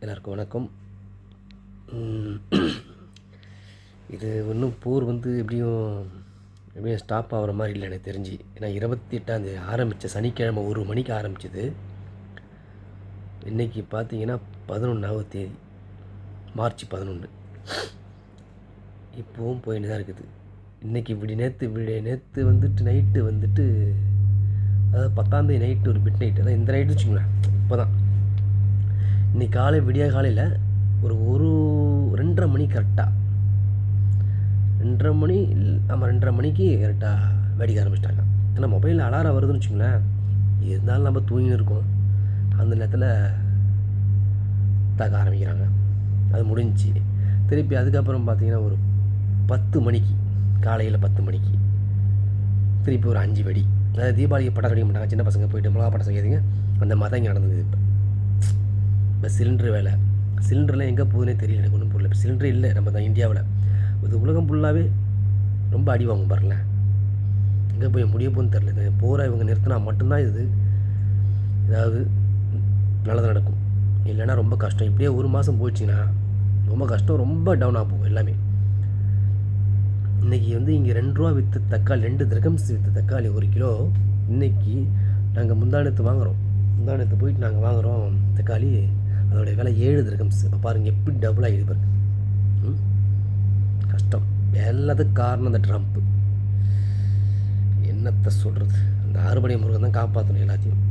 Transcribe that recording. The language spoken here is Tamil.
எல்லாருக்கும் வணக்கம். இது இன்னும் போர் எப்படியும் ஸ்டாப் ஆகிற மாதிரி இல்லை எனக்கு தெரிஞ்சு. ஏன்னா 28ஆம் தேதி ஆரம்பித்த சனிக்கிழமை 1 மணிக்கு ஆரம்பிச்சது. இன்றைக்கி பார்த்தீங்கன்னா 11ஆவது தேதி, மார்ச் 11. இப்போவும் போயின்னு தான் இருக்குது. இன்றைக்கி நேற்று நைட்டு அதாவது 10ஆம் தேதி நைட்டு ஒரு மிட் நைட்டு, அதான் இந்த நைட்டு வச்சுங்களேன். இப்போ தான் இன்றைக்கி விடிய காலையில் ஒரு 2:30 மணி கரெக்டாக 2:30 மணி ஆமாம் 2:30 மணிக்கு கரெக்டாக வெடிக்க ஆரம்பிச்சிட்டாங்க. ஏன்னா மொபைலில் அலாரம் வருதுன்னு வச்சுங்களேன். இருந்தாலும் நம்ம தூங்கின்னு இருக்கோம். அந்த நேரத்தில் தாக்க ஆரம்பிக்கிறாங்க. அது முடிஞ்சிச்சு. திருப்பி அதுக்கப்புறம் பார்த்திங்கன்னா ஒரு 10 மணிக்கு, காலையில் 10 மணிக்கு திருப்பி ஒரு 5 வெடி. அதாவது தீபாவளிக்கு படம் வெடிக்க மாட்டாங்க, சின்ன பசங்க போய்ட்டு மிளகா படம் செய்யாதீங்க, அந்த மாதிரி இங்கே நடந்தது. இப்போ சிலிண்டர் வேலை, சிலிண்டர்லாம் எங்கே போகுதுன்னே தெரியல, எனக்கு ஒன்றும் புரியல. இப்போ சிலிண்டரே இல்லை நம்ம தான் இந்தியாவில். இது உலகம் ஃபுல்லாகவே ரொம்ப அடி வாங்கும் பாருங்களேன். எங்கே போய் முடிய போகுன்னு தெரில. இது போரை இவங்க நிறுத்தினா மட்டும்தான் ஏதாவது நல்லது நடக்கும். இல்லைன்னா ரொம்ப கஷ்டம். இப்படியே ஒரு மாதம் போயிடுச்சின்னா ரொம்ப கஷ்டம், ரொம்ப டவுன் ஆகும் எல்லாமே. இன்றைக்கி இங்கே 2 ரூபா விற்று தக்காளி, 2 திரகம்ஸ் விற்று தக்காளி 1 கிலோ. இன்றைக்கி நாங்கள் முந்தானத்து வாங்குகிறோம். முந்தானத்து போயிட்டு நாங்கள் வாங்குகிறோம் தக்காளி. அதோடைய விலை 7 திரகம்ஸ். இப்போ பாருங்கள் எப்படி டபுள் ஆகிடுது பாருங்க. கஷ்டம். எல்லாத்துக்கும் காரணம் அந்த ட்ரம்ப்பு. என்னத்தை சொல்கிறது, அந்த 6 மணி முருகன் தான் காப்பாற்றணும் எல்லாத்தையும்.